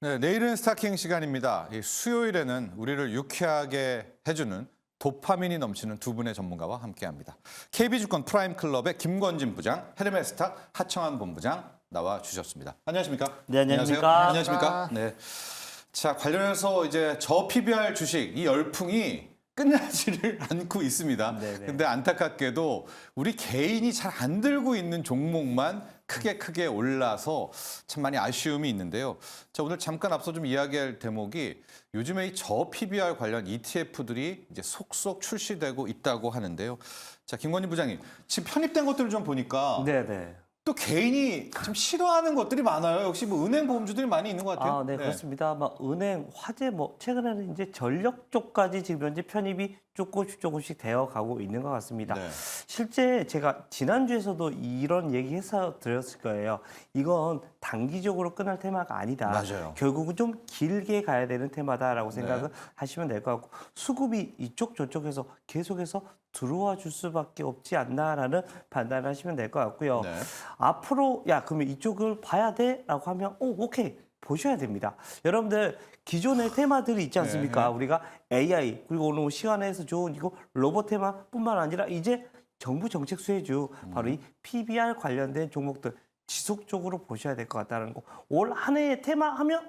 네, 내일은 스타킹 시간입니다. 이 수요일에는 우리를 유쾌하게 해주는 도파민이 넘치는 두 분의 전문가와 함께합니다. KB증권 프라임클럽의 김권진 부장, 헤르메스탁 하청환 본부장 나와 주셨습니다. 안녕하십니까? 네, 안녕하십니까? 안녕하십니까? 네. 자, 관련해서 이제 저 PBR 주식 이 열풍이 끝나지를 않고 있습니다. 네네. 근데 안타깝게도 우리 개인이 잘 안 들고 있는 종목만 크게 올라서 참 많이 아쉬움이 있는데요. 자, 오늘 잠깐 앞서 좀 이야기할 대목이 요즘에 이 저 PBR 관련 ETF들이 이제 속속 출시되고 있다고 하는데요. 자, 김건희 부장님, 지금 편입된 것들을 좀 보니까 네네. 또 개인이 좀 싫어하는 것들이 많아요. 역시 뭐 은행 보험주들이 많이 있는 것 같아요. 네, 그렇습니다. 은행, 화재, 최근에는 이제 전력 쪽까지 지금 현재 편입이 조금씩 되어 가고 있는 것 같습니다. 네. 실제 제가 지난주에서도 이런 얘기 해서 드렸을 거예요. 이건 단기적으로 끝날 테마가 아니다. 맞아요. 결국은 좀 길게 가야 되는 테마다라고 생각을 네. 하시면 될 것 같고, 수급이 이쪽 저쪽에서 계속해서 들어와 줄 수밖에 없지 않나라는 판단을 하시면 될 것 같고요. 네. 앞으로 그러면 이쪽을 봐야 돼라고 하면 오케이. 보셔야 됩니다. 여러분들 기존의 테마들이 있지 않습니까? 네. 우리가 AI 그리고 오늘 시간에서 좋은 이거 로봇 테마뿐만 아니라 이제 정부 정책 수혜주 바로 이 PBR 관련된 종목들 지속적으로 보셔야 될 것 같다는 거. 올 한 해의 테마 하면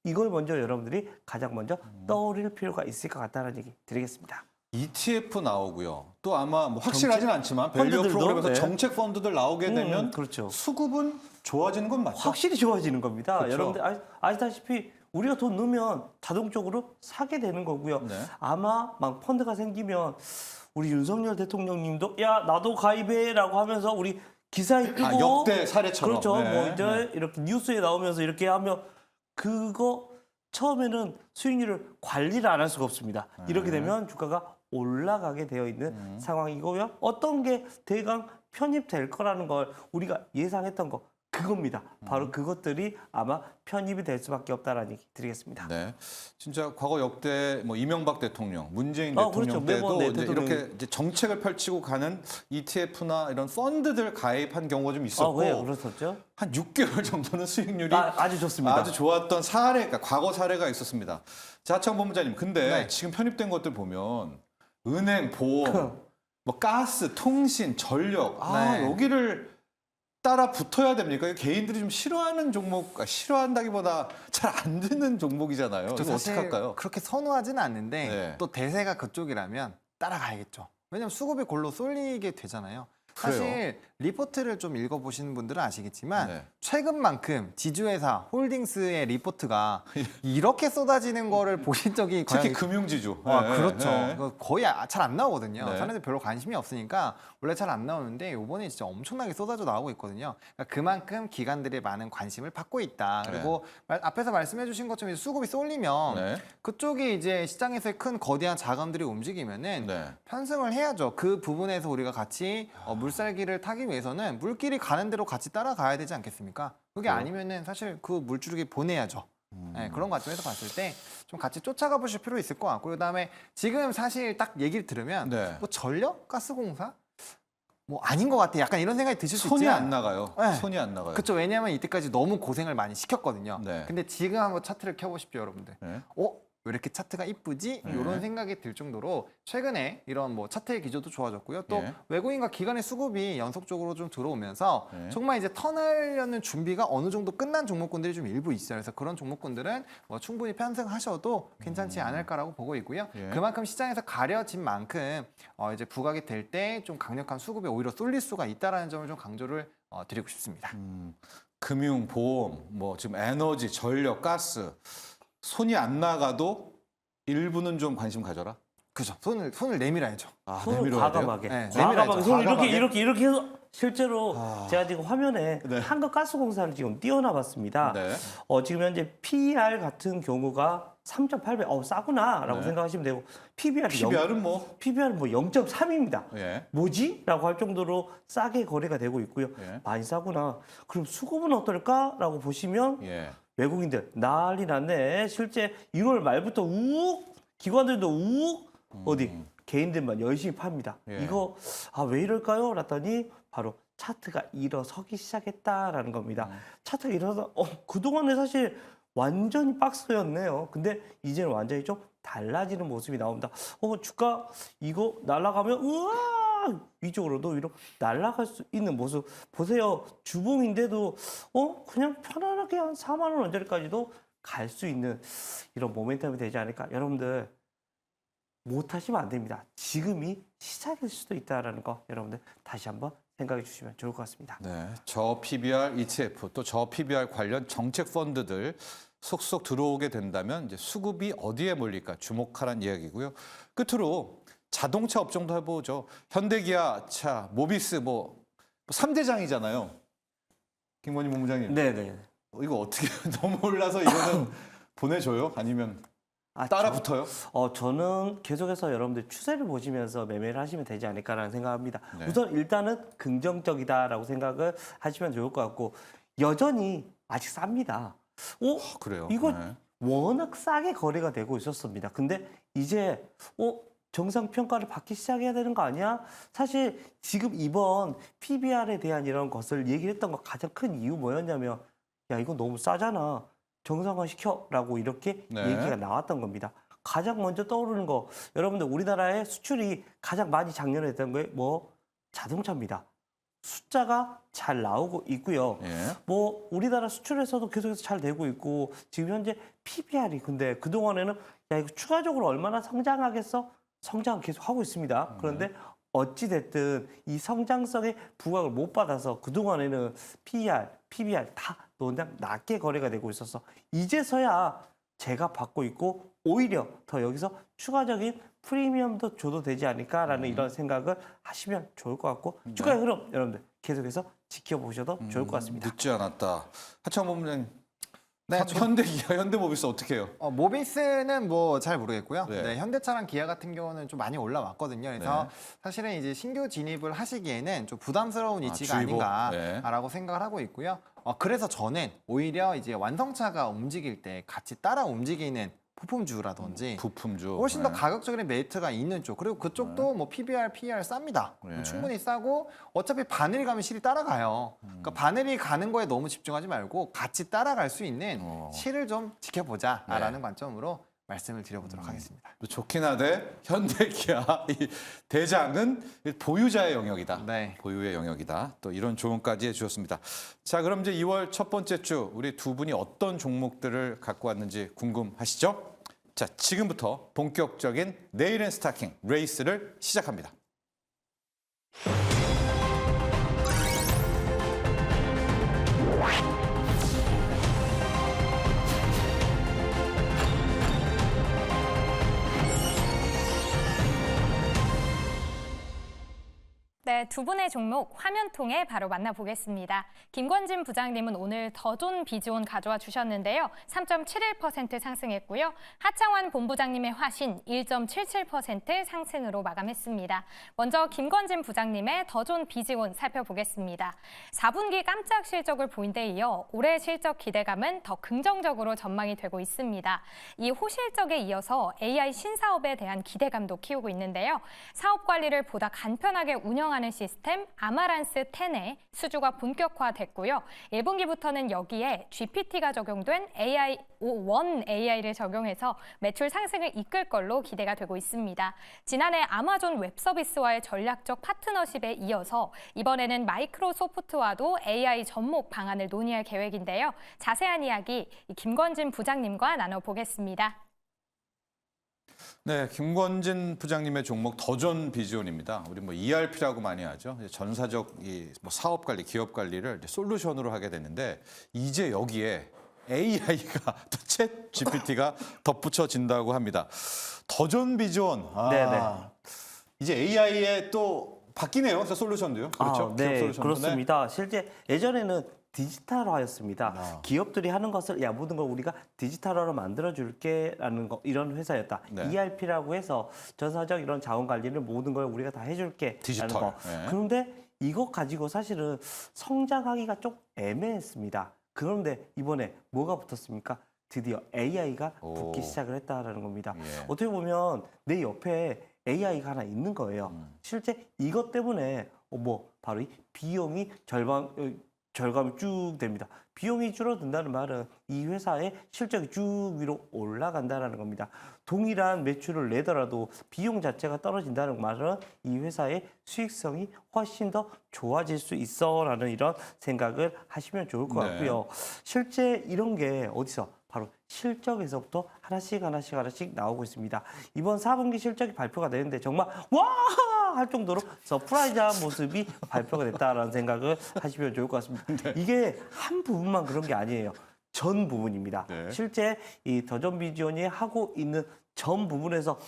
이걸 먼저 여러분들이 가장 먼저 떠올릴 필요가 있을 것 같다는 얘기 드리겠습니다. ETF 나오고요. 또 아마 뭐 확실하진 않지만 밸류 펀드들도, 프로그램에서 네. 정책 펀드들 나오게 되면 그렇죠. 수급은 좋아지는 건 맞죠? 확실히 좋아지는 겁니다. 그렇죠. 여러분들 아시다시피 우리가 돈 넣으면 자동적으로 사게 되는 거고요. 네. 아마 막 펀드가 생기면 우리 윤석열 대통령님도 나도 가입해라고 하면서 우리 기사에 뜨고 역대 사례처럼. 그렇죠. 네. 이제 이렇게 뉴스에 나오면서 이렇게 하면 그거 처음에는 수익률을 관리를 안 할 수가 없습니다. 이렇게 되면 주가가 올라가게 되어 있는 상황이고요. 어떤 게 대강 편입될 거라는 걸 우리가 예상했던 거 그겁니다. 바로 그것들이 아마 편입이 될 수밖에 없다라는 얘기 드리겠습니다. 네, 진짜 과거 역대 뭐 이명박 대통령, 문재인 그렇죠. 대통령 매번 때도 네, 이제 이렇게 이제 정책을 펼치고 가는 ETF나 이런 펀드들 가입한 경우가 좀 있었고 그렇었죠. 한 6개월 정도는 수익률이 아주 좋습니다. 아주 좋았던 사례가 과거 사례가 있었습니다. 자, 하청 본부장님, 근데 네. 지금 편입된 것들 보면 은행, 보험, 뭐 가스, 통신, 전력, 네. 여기를 따라 붙어야 됩니까? 이거 개인들이 좀 싫어하는 종목, 싫어한다기보다 잘 안 되는 종목이잖아요. 이거 어떻게 사실 할까요? 그렇게 선호하지는 않는데 네. 또 대세가 그쪽이라면 따라가야겠죠. 왜냐면 수급이 골로 쏠리게 되잖아요. 사실 리포트를 좀 읽어보시는 분들은 아시겠지만 네. 최근만큼 지주회사 홀딩스의 리포트가 이렇게 쏟아지는 거를 보신 적이 특히 과연 금융지주. 그렇죠. 네. 이거 거의 잘 안 나오거든요. 네. 사람들이 별로 관심이 없으니까 원래 잘 안 나오는데 이번에 진짜 엄청나게 쏟아져 나오고 있거든요. 그러니까 그만큼 기관들의 많은 관심을 받고 있다. 그리고 앞에서 말씀해주신 것처럼 이제 수급이 쏠리면 네. 그쪽이 이제 시장에서의 큰 거대한 자금들이 움직이면은 네. 편승을 해야죠. 그 부분에서 우리가 같이 물살기를 타기 위해서는 물길이 가는 대로 같이 따라가야 되지 않겠습니까? 그게 아니면은 사실 그 물줄기 보내야죠. 네, 그런 관점에서 봤을 때 좀 같이 쫓아가 보실 필요 있을 것 같고, 그다음에 지금 사실 딱 얘기를 들으면 네. 뭐 전력 가스공사 뭐 아닌 것 같아. 약간 이런 생각이 드실 수 손이 있지만 안 나가요. 네. 손이 안 나가요. 그렇죠. 왜냐하면 이때까지 너무 고생을 많이 시켰거든요. 네. 근데 지금 한번 차트를 켜보십시오, 여러분들. 네. 왜 이렇게 차트가 이쁘지? 이런 생각이 들 정도로 최근에 이런 뭐 차트의 기조도 좋아졌고요. 또 예. 외국인과 기관의 수급이 연속적으로 좀 들어오면서 예. 정말 이제 턴하려는 준비가 어느 정도 끝난 종목군들이 좀 일부 있어요. 그래서 그런 종목군들은 뭐 충분히 편승하셔도 괜찮지 않을까라고 보고 있고요. 예. 그만큼 시장에서 가려진 만큼 이제 부각이 될 때 좀 강력한 수급에 오히려 쏠릴 수가 있다라는 점을 좀 강조를 드리고 싶습니다. 금융, 보험, 뭐 지금 에너지, 전력, 가스 손이 안 나가도 일부는 좀 관심 가져라. 그죠? 손을 내밀어야죠. 손을 내밀어야 돼요? 과감하게. 네, 과감하게 내밀어야죠. 손을 과감하게. 이렇게 해서 실제로 제가 지금 화면에 네. 한국가스공사를 지금 띄워놔봤습니다. 네. 지금 현재 PER 같은 경우가 3.8배, 싸구나라고 네. 생각하시면 되고 PBR은 PBR은 PBR은 0.3입니다. 예. 뭐지? 라고 할 정도로 싸게 거래가 되고 있고요. 예. 많이 싸구나. 그럼 수급은 어떨까라고 보시면 예. 외국인들 난리 났네. 실제 1월 말부터 기관들도 개인들만 열심히 팝니다. 예. 이거 왜 이럴까요? 그랬더니 바로 차트가 일어서기 시작했다라는 겁니다. 차트가 일어서 그동안에 사실 완전히 박스였네요. 근데 이제는 완전히 좀 달라지는 모습이 나옵니다. 주가 이거 날아가면 우와 위쪽으로도 위로 날아갈 수 있는 모습 보세요. 주봉인데도 그냥 편안하게 한 4만 원 언저리까지도 갈 수 있는 이런 모멘텀이 되지 않을까. 여러분들 못하시면 안 됩니다. 지금이 시작일 수도 있다는 거 여러분들 다시 한번 생각해 주시면 좋을 것 같습니다. 네, 저 PBR ETF 또 저 PBR 관련 정책 펀드들 속속 들어오게 된다면 이제 수급이 어디에 몰릴까 주목하라는 이야기고요. 끝으로 자동차 업종도 해보죠. 현대기아차, 모비스 뭐 3대장이잖아요. 김건희 본부장님. 네네. 이거 어떻게 너무 올라서 이거는 보내줘요? 아니면 따라 붙어요? 저는 계속해서 여러분들 추세를 보시면서 매매를 하시면 되지 않을까라는 생각합니다. 네. 우선 일단은 긍정적이다라고 생각을 하시면 좋을 것 같고 여전히 아직 쌉니다. 그래요. 이거 네. 워낙 싸게 거래가 되고 있었습니다. 근데 이제 정상 평가를 받기 시작해야 되는 거 아니야? 사실 지금 이번 PBR에 대한 이런 것을 얘기를 했던 거 가장 큰 이유 뭐였냐면 야 이거 너무 싸잖아. 정상화 시켜라고 이렇게 네. 얘기가 나왔던 겁니다. 가장 먼저 떠오르는 거 여러분들 우리나라의 수출이 가장 많이 작년에 했던 게 뭐 자동차입니다. 숫자가 잘 나오고 있고요. 예. 뭐 우리나라 수출에서도 계속해서 잘 되고 있고 지금 현재 PBR이 근데 그동안에는 야 이거 추가적으로 얼마나 성장하겠어? 성장 계속 하고 있습니다. 그런데 어찌 됐든 이 성장성의 부각을 못 받아서 그동안에는 PBR 다 그냥 낮게 거래가 되고 있어서 이제서야 제가 받고 있고 오히려 더 여기서 추가적인 프리미엄도 줘도 되지 않을까라는 이런 생각을 하시면 좋을 것 같고 주가의 흐름 여러분들 계속해서 지켜보셔도 좋을 것 같습니다. 늦지 않았다. 하창 본부장님. 네, 현대기아, 현대모비스 어떻게 해요? 모비스는 뭐 잘 모르겠고요. 네. 네, 현대차랑 기아 같은 경우는 좀 많이 올라왔거든요. 그래서 사실은 이제 신규 진입을 하시기에는 좀 부담스러운 위치가 주의보. 아닌가라고 생각을 하고 있고요. 그래서 저는 오히려 이제 완성차가 움직일 때 같이 따라 움직이는 부품주라든지 부품주. 훨씬 더 가격적인 메리트가 있는 쪽 그리고 그쪽도 뭐 PBR, PER 쌉니다. 네. 충분히 싸고 어차피 바늘이 가면 실이 따라가요. 그러니까 바늘이 가는 거에 너무 집중하지 말고 같이 따라갈 수 있는 실을 좀 지켜보자라는 관점으로 말씀을 드려보도록 하겠습니다. 좋긴 하되 현대기아 이 대장은 보유자의 영역이다. 네. 보유의 영역이다. 또 이런 조언까지 해주셨습니다. 자, 그럼 이제 2월 첫 번째 주 우리 두 분이 어떤 종목들을 갖고 왔는지 궁금하시죠? 자, 지금부터 본격적인 내일은 스타킹 레이스를 시작합니다. 네, 두 분의 종목 화면 통해 바로 만나보겠습니다. 김권진 부장님은 오늘 더존 비즈온 가져와 주셨는데요. 3.71% 상승했고요. 하창환 본부장님의 화신 1.77% 상승으로 마감했습니다. 먼저 김권진 부장님의 더존 비즈온 살펴보겠습니다. 4분기 깜짝 실적을 보인 데 이어 올해 실적 기대감은 더 긍정적으로 전망이 되고 있습니다. 이 호실적에 이어서 AI 신사업에 대한 기대감도 키우고 있는데요. 사업 관리를 보다 간편하게 운영하는 시스템 아마란스 10의 수주가 본격화됐고요. 1분기부터는 여기에 GPT가 적용된 AI1 AI를 적용해서 매출 상승을 이끌 걸로 기대가 되고 있습니다. 지난해 아마존 웹서비스와의 전략적 파트너십에 이어서 이번에는 마이크로소프트와도 AI 접목 방안을 논의할 계획인데요. 자세한 이야기 김권진 부장님과 나눠보겠습니다. 네, 김권진 부장님의 종목 더존 비즈온입니다. 우리 뭐 ERP라고 많이 하죠. 전사적 이 뭐 사업 관리, 기업 관리를 이제 솔루션으로 하게 됐는데 이제 여기에 AI가 또 챗 GPT가 덧붙여진다고 합니다. 더존 비즈온. 네네. 이제 AI에 또 바뀌네요. 그래서 솔루션도요. 그렇죠? 네, 기업 솔루션도. 그렇습니다. 실제 예전에는 디지털화였습니다. 기업들이 하는 것을 야 모든 걸 우리가 디지털화로 만들어줄게라는 거 이런 회사였다. 네. ERP라고 해서 전사적 이런 자원 관리를 모든 걸 우리가 다 해줄게라는 디지털. 거. 네. 그런데 이것 가지고 사실은 성장하기가 좀 애매했습니다. 그런데 이번에 뭐가 붙었습니까? 드디어 AI가 붙기 오. 시작을 했다라는 겁니다. 예. 어떻게 보면 내 옆에 AI가 하나 있는 거예요. 실제 이것 때문에 뭐 바로 이 비용이 절반 절감이 쭉 됩니다. 비용이 줄어든다는 말은 이 회사의 실적이 쭉 위로 올라간다는 겁니다. 동일한 매출을 내더라도 비용 자체가 떨어진다는 말은 이 회사의 수익성이 훨씬 더 좋아질 수 있어라는 이런 생각을 하시면 좋을 것 같고요. 실제 이런 게 어디서? 바로 실적에서부터 하나씩 나오고 있습니다. 이번 4분기 실적이 발표가 되는데 정말 와! 할 정도로 서프라이즈한 모습이 발표가 됐다라는 생각을 하시면 좋을 것 같습니다. 이게 한 부분만 그런 게 아니에요. 전 부분입니다. 네. 실제 이 더존 비전이 하고 있는 전 부분에서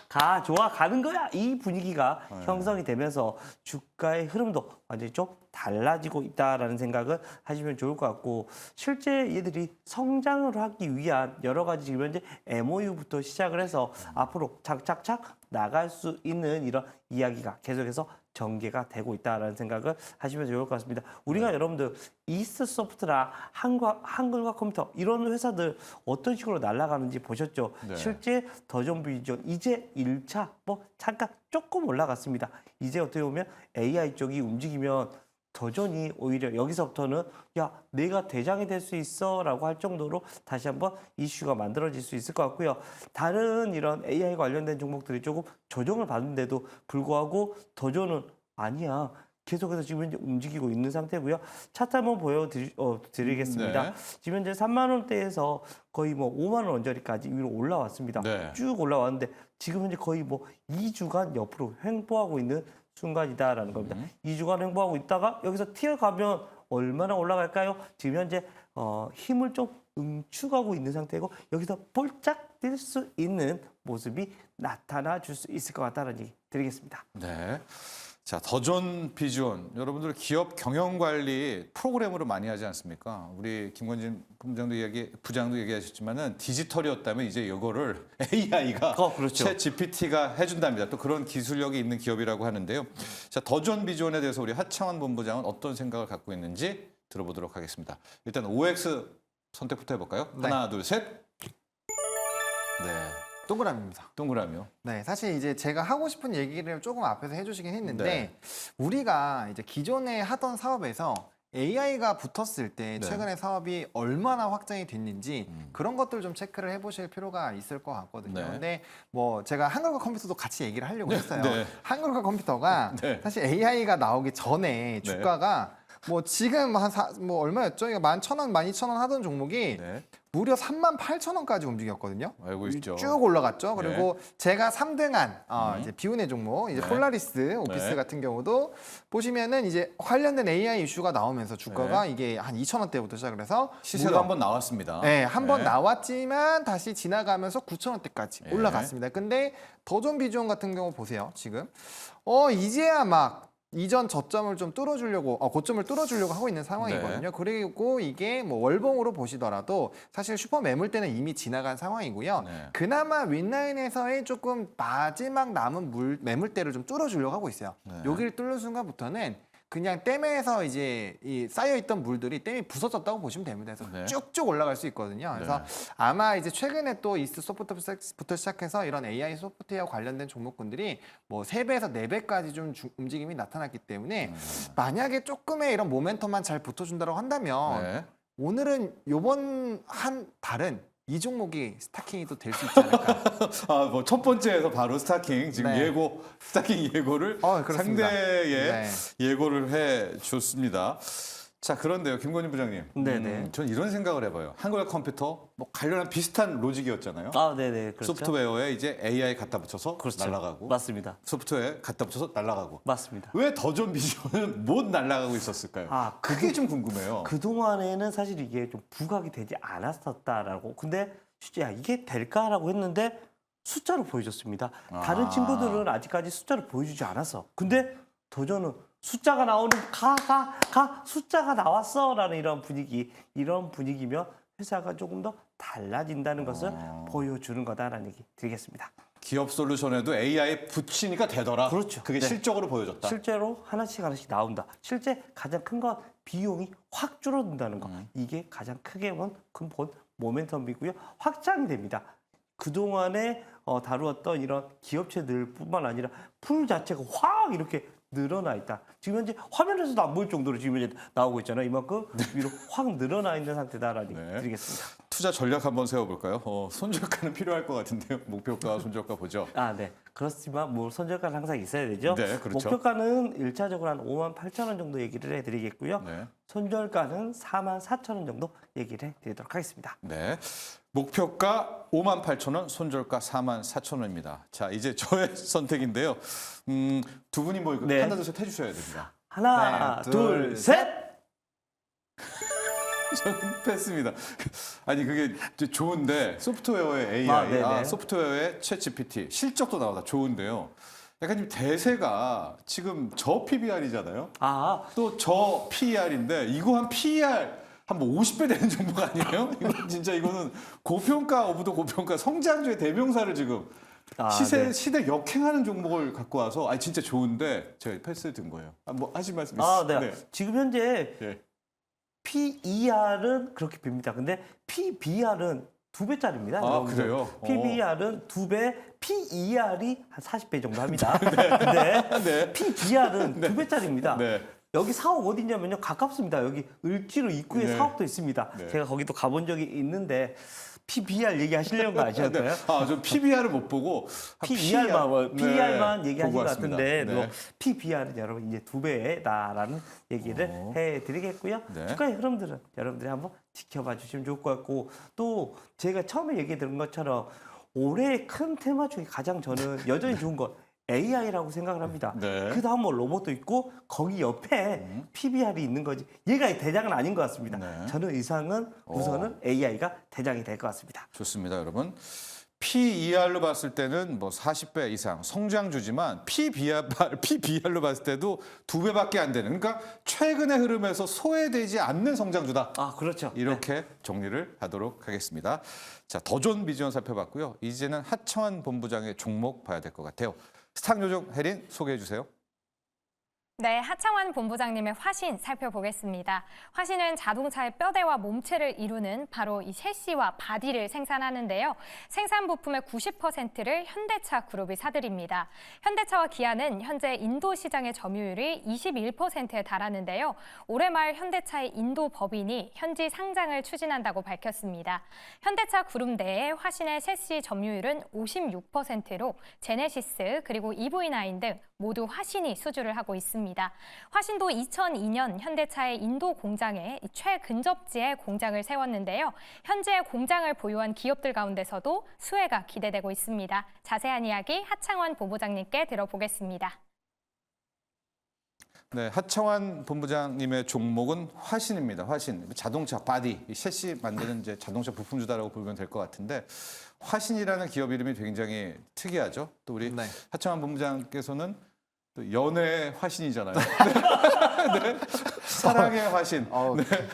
가는 거야 이 분위기가 형성이 되면서 주가의 흐름도 완전히 좀 달라지고 있다라는 생각을 하시면 좋을 것 같고 실제 얘들이 성장을 하기 위한 여러 가지 지금 현재 MOU부터 시작을 해서 앞으로 착착착 나갈 수 있는 이런 이야기가 계속해서 전개가 되고 있다라는 생각을 하시면 좋을 것 같습니다. 우리가 여러분들 이스트소프트나 한글과 컴퓨터 이런 회사들 어떤 식으로 날아가는지 보셨죠? 네. 실제 더존 비전 이제 1차 뭐 잠깐 조금 올라갔습니다. 이제 어떻게 보면 AI 쪽이 움직이면 더존이 오히려 여기서부터는 야 내가 대장이 될 수 있어라고 할 정도로 다시 한번 이슈가 만들어질 수 있을 것 같고요. 다른 이런 AI 관련된 종목들이 조금 조정을 받는데도 불구하고 더존은 아니야. 계속해서 지금 현재 움직이고 있는 상태고요. 차트 한번 보여드리겠습니다. 네. 지금 현재 3만 원대에서 거의 뭐 5만 원 언저리까지 위로 올라왔습니다. 네. 쭉 올라왔는데 지금 현재 거의 뭐 2주간 옆으로 횡보하고 있는 순간이다라는 겁니다. 2주간 횡보하고 있다가 여기서 튀어가면 얼마나 올라갈까요? 지금 현재 힘을 좀 응축하고 있는 상태고 여기서 볼짝 뛸 수 있는 모습이 나타나 줄 수 있을 것 같다는 얘기 드리겠습니다. 네. 자, 더존 비전 여러분들 기업 경영 관리 프로그램으로 많이 하지 않습니까? 우리 김건진 부장도 얘기하셨지만은 디지털이었다면 이제 이거를 AI가 그렇죠. 챗 GPT가 해준답니다. 또 그런 기술력이 있는 기업이라고 하는데요. 자, 더존 비전에 대해서 우리 하창원 본부장은 어떤 생각을 갖고 있는지 들어보도록 하겠습니다. 일단 OX 선택부터 해볼까요? 네. 하나, 둘, 셋. 네, 동그라미입니다. 동그라미요. 네, 사실 이제 제가 하고 싶은 얘기를 조금 앞에서 해주시긴 했는데 네. 우리가 이제 기존에 하던 사업에서 AI가 붙었을 때 네. 최근에 사업이 얼마나 확장이 됐는지 그런 것들 좀 체크를 해보실 필요가 있을 것 같거든요. 네. 근데 뭐 제가 한글과 컴퓨터도 같이 얘기를 하려고 했어요. 네. 한글과 컴퓨터가 네. 사실 AI가 나오기 전에 주가가 뭐 지금 뭐 얼마였죠? 이거 11,000원, 12,000원 하던 종목이 네, 무려 38,000원까지 움직였거든요. 알고 있죠. 쭉 올라갔죠. 그리고 제가 3등한 이제 비운의 종목, 이제 네. 폴라리스 오피스 네. 같은 경우도 보시면은 이제 관련된 AI 이슈가 나오면서 주가가 이게 한 2,000원대부터 시작을 해서 시세가 무려 한번 나왔습니다. 네, 한 번 네. 나왔지만 다시 지나가면서 9,000원대까지 네. 올라갔습니다. 근데 더존 비전 같은 경우 보세요. 지금 이제야 막 이전 저점을 좀 뚫어주려고 고점을 뚫어주려고 하고 있는 상황이거든요. 네. 그리고 이게 뭐 월봉으로 보시더라도 사실 슈퍼 매물대는 이미 지나간 상황이고요. 네. 그나마 윗라인에서의 조금 마지막 남은 매물대를 좀 뚫어주려고 하고 있어요. 네. 여기를 뚫는 순간부터는 그냥 댐에서 이제 이 쌓여있던 물들이 댐이 부서졌다고 보시면 됩니다. 그래서 네. 쭉쭉 올라갈 수 있거든요. 그래서 네. 아마 이제 최근에 또 이스트 소프트부터 시작해서 이런 AI 소프트웨어 관련된 종목군들이 뭐 3배에서 4배까지 좀 움직임이 나타났기 때문에 만약에 조금의 이런 모멘텀만 잘 붙어준다고 한다면 네. 오늘은 요번 한 달은 이 종목이 스타킹이 또 될 수 있지 않을까. 뭐 첫 번째에서 바로 스타킹 지금 네. 스타킹 예고를 그렇습니다. 상대의 네. 예고를 해 줬습니다. 자, 그런데요, 김건희 부장님. 네네. 전 이런 생각을 해봐요. 한국의 컴퓨터 뭐 관련한 비슷한 로직이었잖아요. 네네. 그렇죠. 소프트웨어에 이제 AI 갖다 붙여서 그렇죠. 날아가고, 맞습니다. 소프트웨어에 갖다 붙여서 날아가고. 맞습니다. 왜 더존 비전은 못 날아가고 있었을까요? 그게 좀 궁금해요. 그동안에는 사실 이게 좀 부각이 되지 않았었다라고. 근데 진짜 이게 될까라고 했는데 숫자로 보여줬습니다. 다른 친구들은 아직까지 숫자를 보여주지 않았어. 근데 더존은 숫자가 나오는 숫자가 나왔어라는 이런 분위기면 회사가 조금 더 달라진다는 것을 보여주는 거다라는 얘기 드리겠습니다. 기업 솔루션에도 AI 붙이니까 되더라. 그렇죠. 그게 네. 실적으로 보여줬다. 실제로 하나씩 나온다. 실제 가장 큰 건 비용이 확 줄어든다는 거. 이게 가장 크게 큰 모멘텀이고요. 확장이 됩니다. 그동안에 다루었던 이런 기업체들뿐만 아니라 풀 자체가 확 이렇게 늘어나 있다. 지금 현재 화면에서도 안 보일 정도로 지금 이제 나오고 있잖아요. 이만큼 위로 확 늘어나 있는 상태다라는 네. 얘기 드리겠습니다. 투자 전략 한번 세워볼까요? 손절가는 필요할 것 같은데요. 목표가, 손절가 보죠. 아, 네. 그렇지만 뭐 손절가는 항상 있어야 되죠. 네, 그렇죠. 목표가는 1차적으로 한 58,000원 정도 얘기를 해드리겠고요. 네. 손절가는 44,000원 정도 얘기를 해드리도록 하겠습니다. 네. 목표가 58,000원, 손절가 44,000원입니다. 자, 이제 저의 선택인데요. 두 분이 뭐 네. 하나, 둘, 셋 해주셔야 됩니다. 하나, 네, 둘, 둘, 셋! 저는 패스입니다. 아니 그게 좋은데 소프트웨어의 AI, 아, 네네. 소프트웨어의 챗GPT 실적도 나오다 좋은데요. 약간 지금 대세가 지금 저 PBR이잖아요. 아, 또 저 PER인데 이거 한 PER 한 뭐 50배 되는 정도 아니에요? 이거 진짜 이거는 고평가 오브더 고평가 성장주의 대명사를 지금 네. 시대 역행하는 종목을 갖고 와서 아 진짜 좋은데 제가 패스 든 거예요. 뭐 하실 말씀 있으세요? 네. 지금 현재 네. PER은 그렇게 빕니다. 근데 PBR은 2배짜리입니다. 아 그래요? PBR은 2배, PER이 한 40배 정도 합니다. 근데 네. PBR은 2배짜리입니다. 네. 여기 사옥 어디냐면요. 가깝습니다. 여기 을지로 입구에 네. 사옥도 있습니다. 네. 제가 거기도 가본 적이 있는데 PBR 얘기하시려는 거 아시었어요? 저 PBR을 못 보고 PER만 얘기하신 보고 것 왔습니다. 같은데 네. 뭐 PBR은 여러분 이제 2배다라는 얘기를 해드리겠고요. 네. 주가의 흐름들은 여러분들이 한번 지켜봐 주시면 좋을 것 같고 또 제가 처음에 얘기 드린 것처럼 올해의 큰 테마 중에 가장 저는 여전히 좋은 건 AI라고 생각을 합니다. 네. 그 다음 뭐 로봇도 있고 거기 옆에 PBR이 있는 거지. 얘가 대장은 아닌 것 같습니다. 네. 저는 이상은 우선은 AI가 대장이 될 것 같습니다. 좋습니다, 여러분. PER로 봤을 때는 뭐 40배 이상 성장주지만 PBR로 봤을 때도 2배밖에 안 되는. 그러니까 최근의 흐름에서 소외되지 않는 성장주다. 아, 그렇죠. 이렇게 정리를 하도록 하겠습니다. 자, 더 좋은 비전 살펴봤고요. 이제는 하청환 본부장의 종목 봐야 될 것 같아요. 스탁요정 혜린 소개해 주세요. 네, 하창환 본부장님의 화신 살펴보겠습니다. 화신은 자동차의 뼈대와 몸체를 이루는 바로 이 셰시와 바디를 생산하는데요. 생산 부품의 90%를 현대차 그룹이 사들입니다. 현대차와 기아는 현재 인도 시장의 점유율이 21%에 달하는데요. 올해 말 현대차의 인도 법인이 현지 상장을 추진한다고 밝혔습니다. 현대차 그룹 내에 화신의 셰시 점유율은 56%로 제네시스 그리고 EV9 등 모두 화신이 수주를 하고 있습니다. 화신도 2002년 현대차의 인도 공장에 최근접지에 공장을 세웠는데요. 현재 공장을 보유한 기업들 가운데서도 수혜가 기대되고 있습니다. 자세한 이야기 하창환 본부장님께 들어보겠습니다. 네, 하청환 본부장님의 종목은 화신입니다. 화신, 자동차 바디, 이 셰시 만드는 이제 자동차 부품주다라고 보면 될 것 같은데 화신이라는 기업 이름이 굉장히 특이하죠. 또 우리 네. 하청환 본부장께서는 또 연애의 화신이잖아요. 네. 사랑의 화신.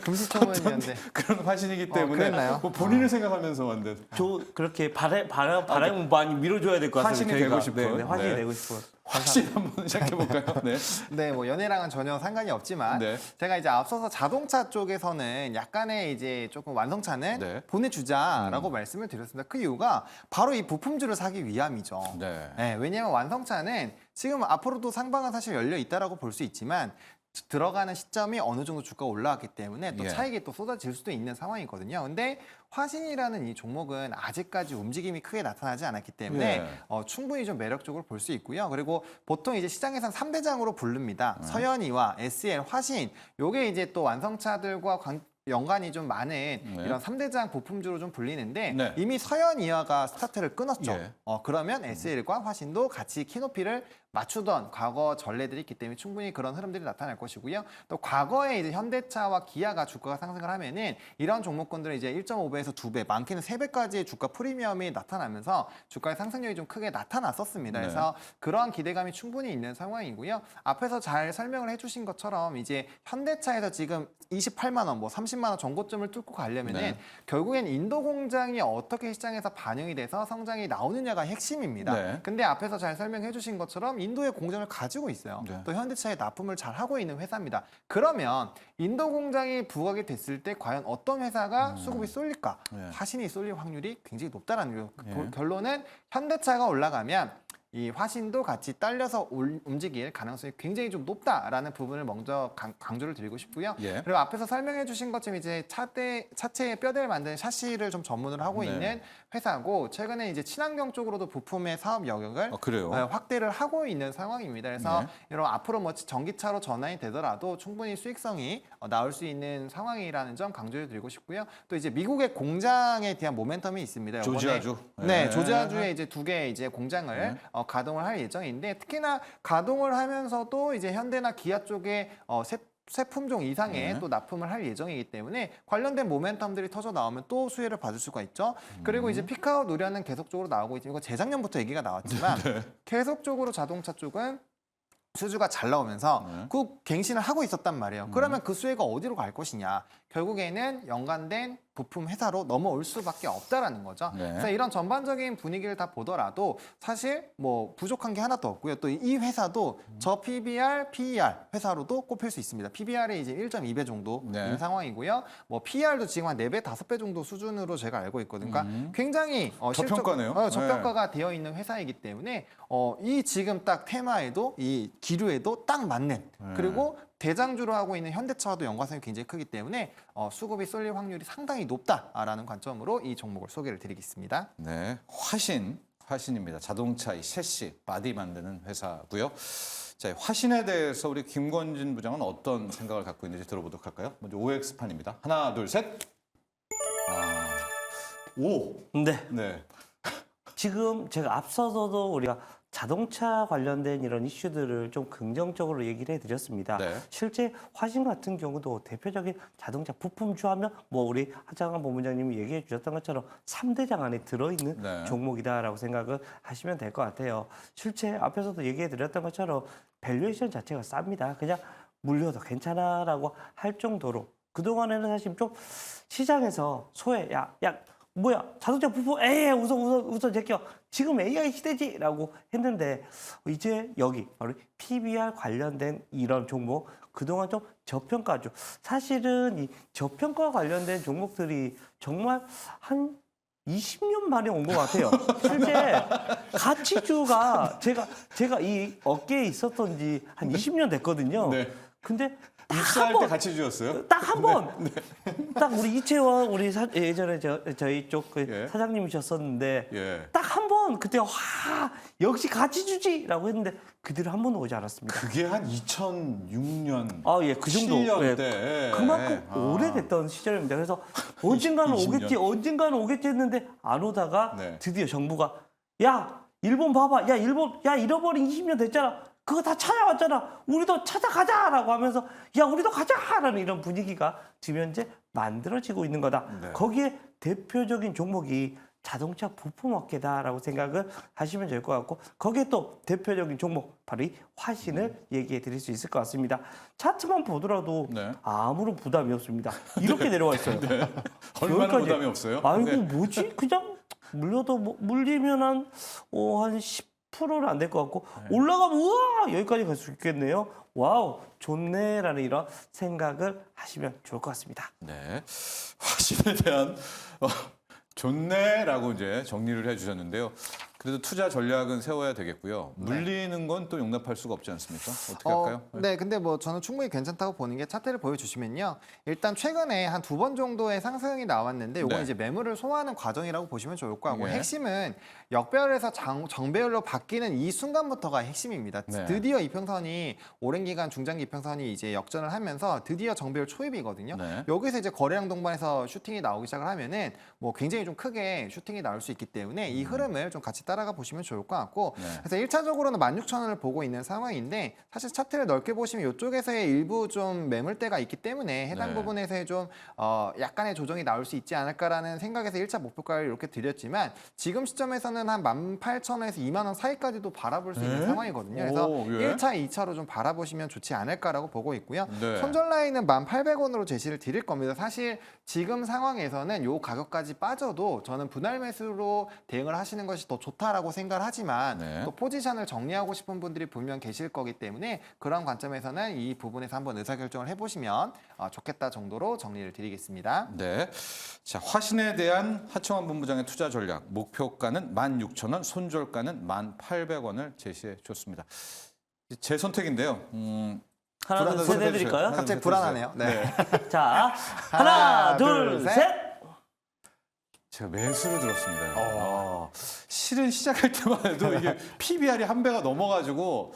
금시초문이었는데. 그런 화신이기 때문에 그랬나요? 뭐 본인을 생각하면서 만든 저 그렇게 바람 많이 밀어줘야 될 것 같아요. 화신이 되고 싶은. 네, 화신이 네. 되고 싶은. 화신 한번 시작해 볼까요? 네. 네, 뭐 연애랑은 전혀 상관이 없지만 네. 제가 이제 앞서서 자동차 쪽에서는 약간의 이제 조금 완성차는 네. 보내주자라고 말씀을 드렸습니다. 그 이유가 바로 이 부품주를 사기 위함이죠. 네. 네, 왜냐하면 완성차는 지금 앞으로도 상방은 사실 열려 있다라고 볼 수 있지만 들어가는 시점이 어느 정도 주가가 올라왔기 때문에 또 예. 차익이 또 쏟아질 수도 있는 상황이거든요. 근데 화신이라는 이 종목은 아직까지 움직임이 크게 나타나지 않았기 때문에 예. 충분히 좀 매력적으로 볼 수 있고요. 그리고 보통 이제 시장에서는 3대장으로 부릅니다. 서현이와 SL, 화신. 요게 이제 또 완성차들과 연관이 좀 많은 이런 3대장 부품주로 좀 불리는데 네. 이미 서현이와가 스타트를 끊었죠. 예. 그러면 SL과 화신도 같이 키높이를 맞추던 과거 전례들이 있기 때문에 충분히 그런 흐름들이 나타날 것이고요. 또 과거에 이제 현대차와 기아가 주가가 상승을 하면은 이런 종목군들은 이제 1.5배에서 2배, 많게는 3배까지의 주가 프리미엄이 나타나면서 주가의 상승력이 좀 크게 나타났었습니다. 네. 그래서 그러한 기대감이 충분히 있는 상황이고요. 앞에서 잘 설명을 해주신 것처럼 이제 현대차에서 지금 28만 원, 뭐 30만 원 정고점을 뚫고 가려면은 네. 결국엔 인도 공장이 어떻게 시장에서 반영이 돼서 성장이 나오느냐가 핵심입니다. 네. 근데 앞에서 잘 설명해 주신 것처럼 인도의 공장을 가지고 있어요. 네. 또 현대차에 납품을 잘 하고 있는 회사입니다. 그러면 인도 공장이 부각이 됐을 때 과연 어떤 회사가 수급이 쏠릴까? 네. 화신이 쏠릴 확률이 굉장히 높다라는 거예요. 예. 결론은 현대차가 올라가면 이 화신도 같이 딸려서 움직일 가능성이 굉장히 좀 높다라는 부분을 먼저 강조를 드리고 싶고요. 예. 그리고 앞에서 설명해 주신 것처럼 이제 차체의 뼈대를 만드는 샤시를 좀 전문으로 하고 네. 있는 회사고 최근에 이제 친환경 쪽으로도 부품의 사업 영역을 그래요? 확대를 하고 있는 상황입니다. 그래서 네. 여러분 앞으로 뭐 전기차로 전환이 되더라도 충분히 수익성이 나올 수 있는 상황이라는 점 강조해 드리고 싶고요. 또 이제 미국의 공장에 대한 모멘텀이 있습니다. 이번에 조지아주. 네, 예. 조지아주에 이제 2개 이제 공장을 가동을 할 예정인데 특히나 가동을 하면서도 이제 현대나 기아 쪽에 세 품종 이상의 네. 또 납품을 할 예정이기 때문에 관련된 모멘텀들이 터져 나오면 또 수혜를 받을 수가 있죠. 그리고 이제 피크아웃 우려는 계속적으로 나오고 있고 이거 재작년부터 얘기가 나왔지만 계속적으로 자동차 쪽은 수주가 잘 나오면서 그 갱신을 하고 있었단 말이에요. 그러면 그 수혜가 어디로 갈 것이냐? 결국에는 연관된 부품 회사로 넘어올 수밖에 없다라는 거죠. 네. 그래서 이런 전반적인 분위기를 다 보더라도 사실 뭐 부족한 게 하나도 없고요. 또 이 회사도 저 PBR, PER 회사로도 꼽힐 수 있습니다. PBR이 이제 1.2배 정도인 네. 상황이고요. 뭐 PER도 지금 한 4배, 5배 정도 수준으로 제가 알고 있거든요. 그러니까 굉장히 저평가네요. 저평가가 되어 있는 회사이기 때문에 이 지금 딱 테마에도 이 기류에도 딱 맞는 그리고 대장주로 하고 있는 현대차와도 연관성이 굉장히 크기 때문에 수급이 쏠릴 확률이 상당히 높다라는 관점으로 이 종목을 소개를 드리겠습니다. 네, 화신입니다. 자동차 이 셰시 바디 만드는 회사고요. 자, 화신에 대해서 우리 김권진 부장은 어떤 생각을 갖고 있는지 들어보도록 할까요? 먼저 OX판입니다. 하나, 둘, 셋. 오. 네. 네. 지금 제가 앞서서도 우리가 자동차 관련된 이런 이슈들을 좀 긍정적으로 얘기를 해드렸습니다. 네. 실제 화신 같은 경우도 대표적인 자동차 부품주 하면 뭐 우리 하창한 본부장님이 얘기해 주셨던 것처럼 3대장 안에 들어있는 네. 종목이다라고 생각을 하시면 될 것 같아요. 실제 앞에서도 얘기해 드렸던 것처럼 밸류에이션 자체가 쌉니다. 그냥 물려도 괜찮아라고 할 정도로 그동안에는 사실 좀 시장에서 소외 야 뭐야 자동차 부품 에이 웃어 제껴 지금 AI 시대지라고 했는데 이제 여기 바로 PBR 관련된 이런 종목 그동안 좀 저평가죠. 사실은 이 저평가 관련된 종목들이 정말 한 20년 만에 온 것 같아요. 실제 가치주가 제가 이 업계에 있었던 지 한 20년 됐거든요. 네. 근데 입사할 때 같이 주셨어요? 딱 한 번, 딱 우리 이채원 우리 예전에 저희 쪽 그 예. 사장님이셨었는데 예. 딱 한 번 그때 와 역시 같이 주지라고 했는데 그대로 한 번도 오지 않았습니다. 그게 한 2006년. 아 예 그 정도 7년 예, 때. 그만큼 아. 오래됐던 시절입니다. 그래서 언젠가는 20년. 언젠가는 오겠지 했는데 안 오다가 네. 드디어 정부가 야 일본 봐봐 야 일본 야 잃어버린 20년 됐잖아. 그거 다 찾아왔잖아. 우리도 찾아가자라고 하면서 야 우리도 가자라는 이런 분위기가 지금 현재 만들어지고 있는 거다. 네. 거기에 대표적인 종목이 자동차 부품업계다라고 생각을 하시면 될 것 같고 거기에 또 대표적인 종목 바로 이 화신을 얘기해 드릴 수 있을 것 같습니다. 차트만 보더라도 네. 아무런 부담이 없습니다. 이렇게 내려와 있어요. 얼마나 여기까지. 부담이 없어요? 아이고 네. 뭐지? 그냥 물려도 물리면 한 10%는 안 될 것 같고 올라가면 우와 여기까지 갈 수 있겠네요. 와우 좋네라는 이런 생각을 하시면 좋을 것 같습니다. 네. 화신에 대한 좋네라고 이제 정리를 해주셨는데요. 그래도 투자 전략은 세워야 되겠고요. 물리는 건 또 용납할 수가 없지 않습니까? 어떻게 할까요? 네, 근데 뭐 저는 충분히 괜찮다고 보는 게 차트를 보여주시면요. 일단 최근에 한 2번 정도의 상승이 나왔는데 이건 네. 이제 매물을 소화하는 과정이라고 보시면 좋을 것 같고 예. 핵심은 역배열에서 정배열로 바뀌는 이 순간부터가 핵심입니다. 네. 드디어 이평선이 오랜 기간 중장기 이평선이 이제 역전을 하면서 드디어 정배열 초입이거든요. 네. 여기서 이제 거래량 동반에서 슈팅이 나오기 시작을 하면은 뭐 굉장히 좀 크게 슈팅이 나올 수 있기 때문에 이 흐름을 좀 같이 따라가 보시면 좋을 것 같고 네. 그래서 1차적으로는 16,000원을 보고 있는 상황인데 사실 차트를 넓게 보시면 이쪽에서의 일부 좀 매물대가 있기 때문에 해당 네. 부분에서의 좀 약간의 조정이 나올 수 있지 않을까라는 생각에서 1차 목표가를 이렇게 드렸지만 지금 시점에서는 한 18,000원에서 2만 원 사이까지도 바라볼 수 있는 네? 상황이거든요. 그래서 오, 예. 1차, 2차로 좀 바라보시면 좋지 않을까라고 보고 있고요. 네. 손절 라인은 1,800원으로 제시를 드릴 겁니다. 사실 지금 상황에서는 요 가격까지 빠져도 저는 분할 매수로 대응을 하시는 것이 더 좋다라고 생각을 하지만 네. 또 포지션을 정리하고 싶은 분들이 분명 계실 거기 때문에 그런 관점에서는 이 부분에서 한번 의사결정을 해보시면 좋겠다 정도로 정리를 드리겠습니다. 네. 자, 화신에 대한 하청원 본부장의 투자 전략. 목표가는 16,000원, 손절가는 1,800원을 제시해 줬습니다. 제 선택인데요. 하나, 둘, 셋 해드릴까요? 갑자기 불안하네요. 네. 자, 하나, 둘, 셋. 제가 매수로 들었습니다. 실은 시작할 때만 해도 이게 PBR이 1배가 넘어가지고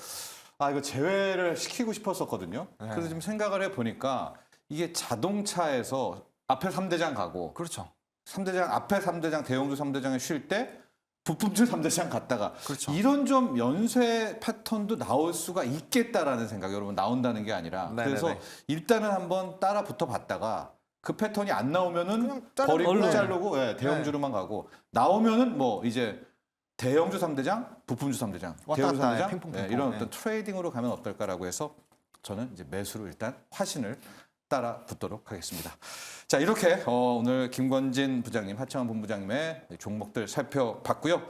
이거 제외를 시키고 싶었었거든요. 그래서 지금 생각을 해보니까 이게 자동차에서 앞에 3대장 가고 그렇죠. 3대장 앞에 3대장 대형주 3대장에 쉴 때 부품주 3대장 갔다가 그렇죠. 이런 좀 연쇄 패턴도 나올 수가 있겠다라는 생각 여러분 나온다는 게 아니라 네네네. 그래서 일단은 한번 따라 붙어 봤다가 그 패턴이 안 나오면은 그냥 버리고 얼른. 자르고 대형주로만 가고 나오면은 뭐 이제 대형주 3대장, 부품주 3대장, 왔다 대형주 갔다 3대장 핑퐁. 이런 어떤 트레이딩으로 가면 어떨까라고 해서 저는 이제 매수로 일단 화신을 따라 붙도록 하겠습니다. 자, 이렇게 오늘 김권진 부장님, 하청원 본부장님의 종목들 살펴봤고요.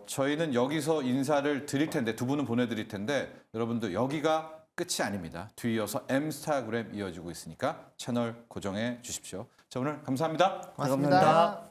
저희는 여기서 인사를 드릴 텐데 두 분은 보내드릴 텐데 여러분도 여기가 끝이 아닙니다. 뒤이어서 M스타그램 이어지고 있으니까 채널 고정해 주십시오. 자, 오늘 감사합니다. 고맙습니다. 감사합니다.